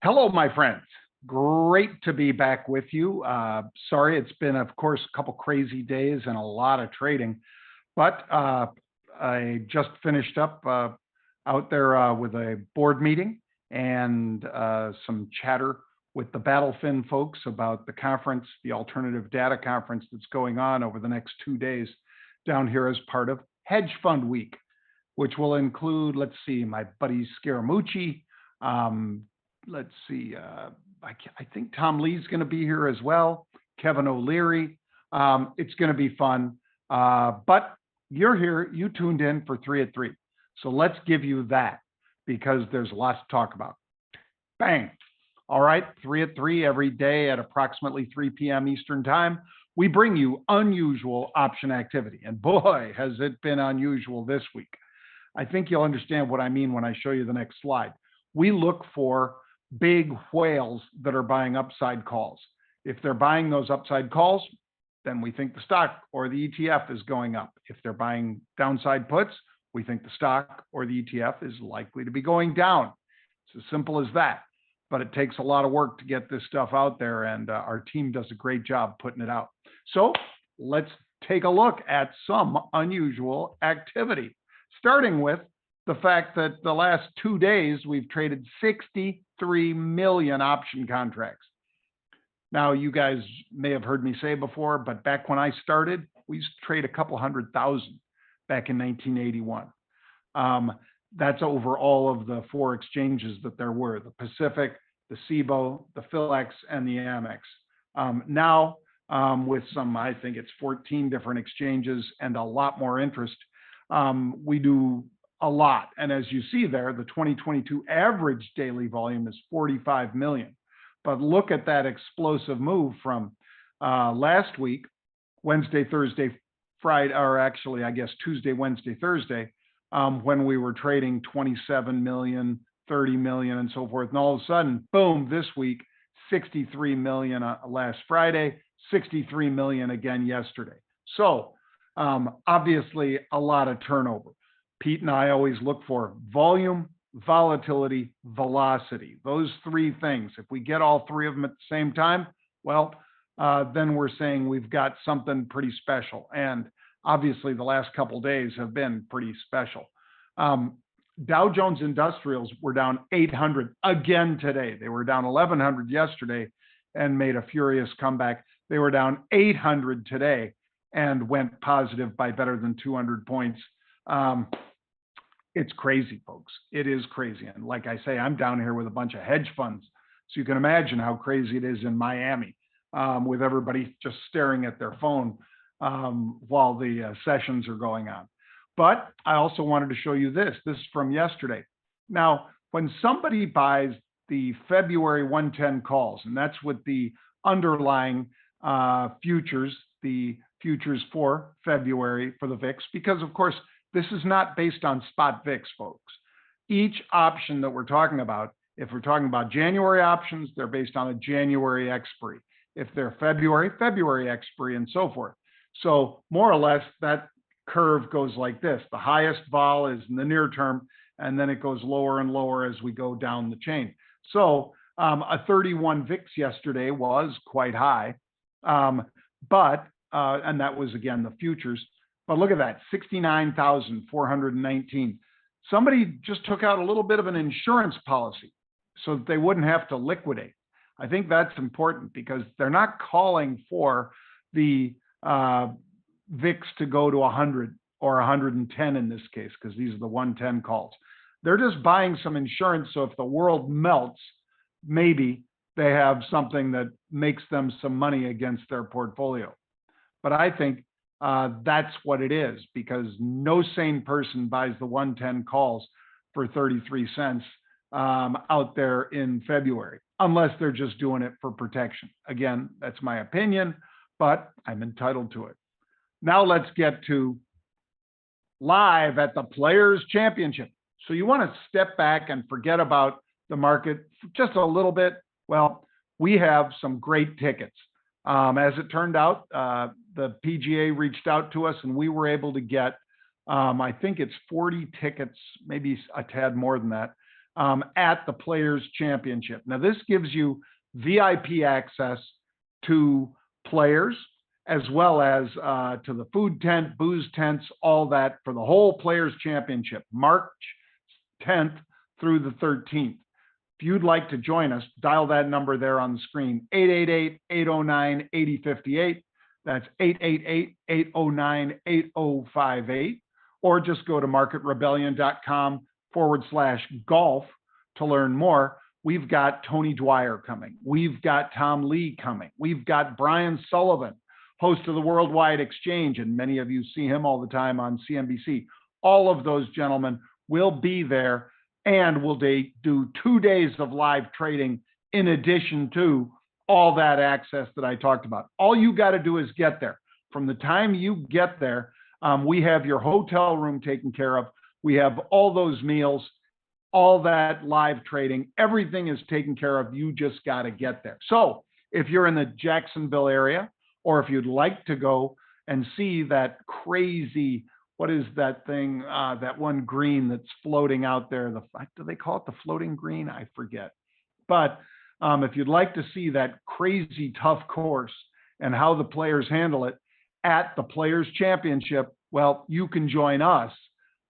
Hello, my friends. Great to be back with you. Sorry, it's been, of course, a couple crazy days and a lot of trading, but I just finished up out there with a board meeting and some chatter with the Battlefin folks about the conference, the Alternative Data Conference that's going on over the next 2 days down here as part of Hedge Fund Week, which will include, let's see, my buddy Scaramucci. Let's see, I think Tom Lee's going to be here as well, Kevin O'Leary. It's going to be fun, but you're here, you tuned in for 3 at 3. So let's give you that because there's lots to talk about. Bang. All right, 3 at 3 every day at approximately 3 p.m. Eastern time. We bring you unusual option activity. And boy, has it been unusual this week. I think you'll understand what I mean when I show you the next slide. We look for big whales that are buying upside calls. If they're buying those upside calls, then we think the stock or the ETF is going up. If they're buying downside puts, we think the stock or the ETF is likely to be going down. It's as simple as that. But it takes a lot of work to get this stuff out there, and our team does a great job putting it out. So let's take a look at some unusual activity, starting with the fact that the last 2 days we've traded 63 million option contracts. Now, you guys may have heard me say before, but back when I started, we used to trade a couple 100,000 back in 1981. That's over all of the 4 exchanges that there were, the Pacific, the CBOE, the PHLX, and the Amex. Now, with some, I think it's 14 different exchanges and a lot more interest, we do a lot. And as you see there, the 2022 average daily volume is 45 million. But look at that explosive move from last week, Wednesday, Thursday, Friday, or actually, I guess Tuesday, Wednesday, Thursday, when we were trading 27 million, 30 million, and so forth. And all of a sudden, boom, this week, 63 million last Friday, 63 million again yesterday. So obviously, a lot of turnover. Pete and I always look for volume, volatility, velocity. Those 3 things. If we get all 3 of them at the same time, well, then we're saying we've got something pretty special. And obviously, the last couple of days have been pretty special. Dow Jones Industrials were down 800 again today. They were down 1,100 yesterday and made a furious comeback. They were down 800 today and went positive by better than 200 points. It's crazy, folks. It is crazy. And like I say, I'm down here with a bunch of hedge funds. So you can imagine how crazy it is in Miami with everybody just staring at their phone while the sessions are going on. But I also wanted to show you this. This is from yesterday. Now, when somebody buys the February 110 calls, and that's with the underlying futures, the futures for February for the VIX, because of course, this is not based on spot VIX, folks. Each option that we're talking about, if we're talking about January options, they're based on a January expiry. If they're February, February expiry, and so forth. So more or less, that curve goes like this. The highest vol is in the near term, and then it goes lower and lower as we go down the chain. So a 31 VIX yesterday was quite high, and that was, again, the futures. But look at that, 69,419. Somebody just took out a little bit of an insurance policy so that they wouldn't have to liquidate. I think that's important because they're not calling for the VIX to go to 100 or 110 in this case, because these are the 110 calls. They're just buying some insurance. So if the world melts, maybe they have something that makes them some money against their portfolio. But I think that's what it is, because no sane person buys the 110 calls for 33 cents out there in February, unless they're just doing it for protection. Again, that's my opinion, but I'm entitled to it. Now let's get to live at the Players Championship. So you want to step back and forget about the market just a little bit. Well, we have some great tickets. As it turned out, the PGA reached out to us and we were able to get, I think it's 40 tickets, maybe a tad more than that, at the Players Championship. Now, this gives you VIP access to players, as well as to the food tent, booze tents, all that for the whole Players Championship, March 10th through the 13th. If you'd like to join us, dial that number there on the screen, 888-809-8058. That's 888-809-8058. Or just go to marketrebellion.com/golf to learn more. We've got Tony Dwyer coming. We've got Tom Lee coming. We've got Brian Sullivan, host of the Worldwide Exchange, and many of you see him all the time on CNBC. All of those gentlemen will be there, and we'll do 2 days of live trading in addition to all that access that I talked about. All you got to do is get there. From the time you get there, we have your hotel room taken care of. We have all those meals, all that live trading. Everything is taken care of. You just got to get there. So if you're in the Jacksonville area, or if you'd like to go and see that crazy, what is that thing, that one green that's floating out there? Do they call it the floating green? I forget. But if you'd like to see that crazy tough course and how the players handle it at the Players Championship, well, you can join us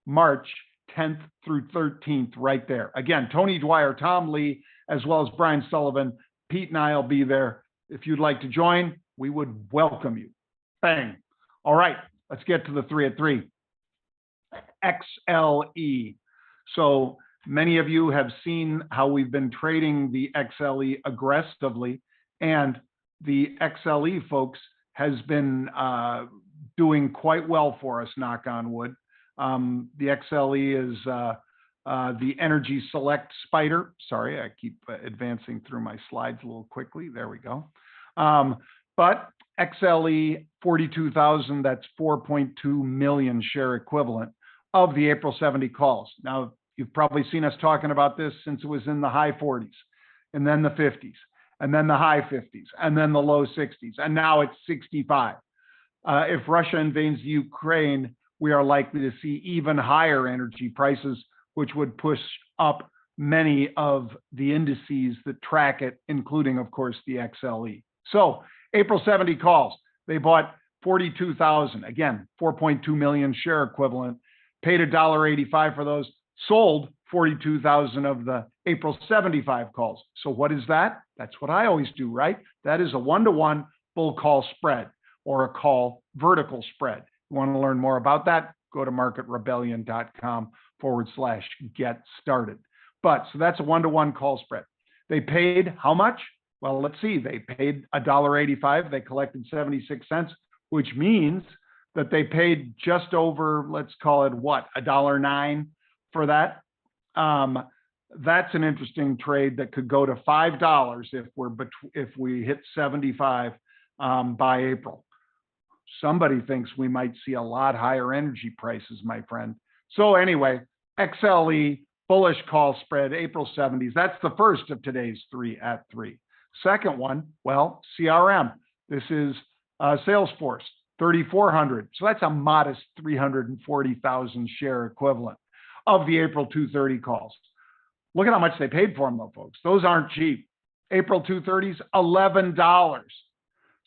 March 10th through 13th right there. Again, Tony Dwyer, Tom Lee, as well as Brian Sullivan, Pete and I will be there. If you'd like to join, we would welcome you. Bang. All right, let's get to the 3 at 3. XLE. So many of you have seen how we've been trading the XLE aggressively, and the XLE folks has been doing quite well for us, knock on wood. The XLE is the Energy Select Spider. Sorry, I keep advancing through my slides a little quickly. There we go. But XLE 42,000, that's 4.2 million share equivalent of the April 70 calls. Now, you've probably seen us talking about this since it was in the high 40s, and then the 50s, and then the high 50s, and then the low 60s, and now it's 65. If Russia invades Ukraine, we are likely to see even higher energy prices, which would push up many of the indices that track it, including, of course, the XLE. So April 70 calls, they bought 42,000, again, 4.2 million share equivalent, paid $1.85 for those, sold 42,000 of the April 75 calls. So what is that? That's what I always do, right? That is a one-to-one bull call spread, or a call vertical spread. You want to learn more about that? Go to marketrebellion.com/get started. But so that's a one-to-one call spread. They paid how much? Well, let's see. They paid $1.85. They collected 76 cents, which means that they paid just over, let's call it what, $1.09 for that. That's an interesting trade that could go to $5 if we hit 75 by April. Somebody thinks we might see a lot higher energy prices, my friend. So anyway, XLE, bullish call spread, April 70s. That's the first of today's 3 at 3. Second one, well, CRM. This is Salesforce, 3,400. So that's a modest 340,000 share equivalent of the April 230 calls. Look at how much they paid for them, though, folks. Those aren't cheap. April 230s, $11.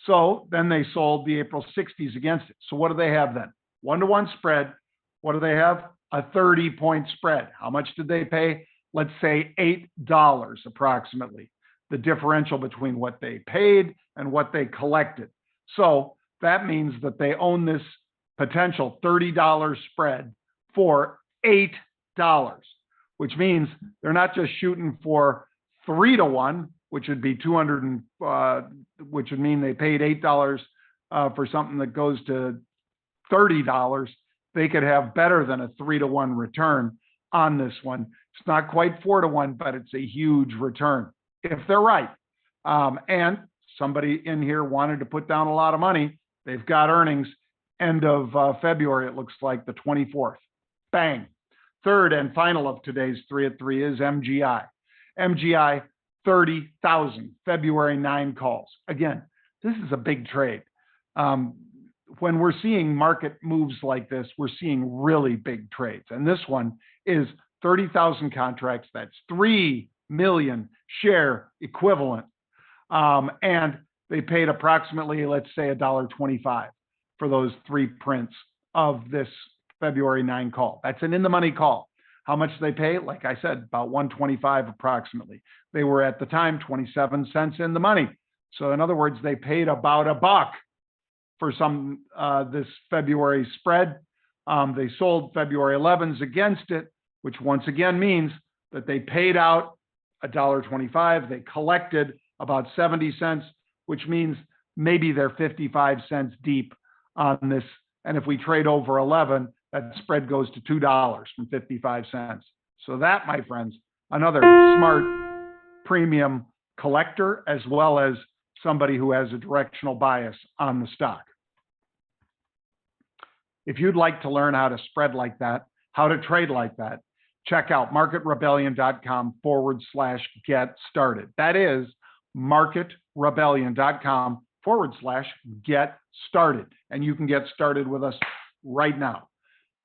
So then they sold the April 60s against it. So what do they have then? One-to-one spread. What do they have? A 30-point spread. How much did they pay? Let's say $8 approximately. The differential between what they paid and what they collected. So that means that they own this potential $30 spread for $8, which means they're not just shooting for 3-to-1, which would be 200, which would mean they paid $8 for something that goes to $30. They could have better than a 3-to-1 return on this one It's not quite 4-to-1, but it's a huge return if they're right. And somebody in here wanted to put down a lot of money. They've got earnings end of February, it looks like the 24th. Bang. Third and final of today's 3 at 3 is MGI. MGI, 30,000, February 9 calls. Again, this is a big trade. When we're seeing market moves like this, we're seeing really big trades. And this one is 30,000 contracts. That's 3 million share equivalent. And they paid approximately, let's say, $1.25 for those 3 prints of this February 9 call. That's an in-the-money call. How much do they pay? Like I said, about $1.25 approximately. They were at the time 27 cents in the money. So in other words, they paid about $1 for some this February spread. They sold February 11s against it, which once again means that they paid out $1.25. They collected about 70 cents, which means maybe they're 55 cents deep on this. And if we trade over 11, that spread goes to $2 from 55 cents. So that, my friends, another smart premium collector, as well as somebody who has a directional bias on the stock. If you'd like to learn how to spread like that, how to trade like that, check out marketrebellion.com/get started. That is marketrebellion.com/get started. And you can get started with us right now.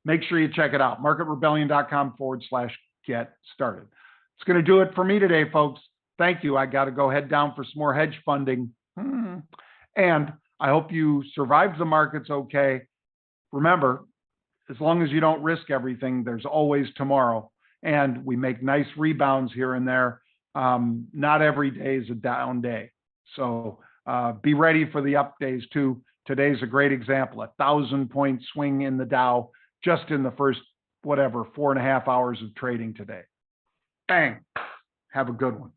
Make sure you check it out. marketrebellion.com/get started. It's going to do it for me today, folks. Thank you. I got to go head down for some more hedge funding. And I hope you survived the markets okay. Remember, as long as you don't risk everything, there's always tomorrow. And we make nice rebounds here and there. Not every day is a down day. So be ready for the up days too. Today's a great example, 1,000-point swing in the Dow just in the first, 4.5 hours of trading today. Bang. Have a good one.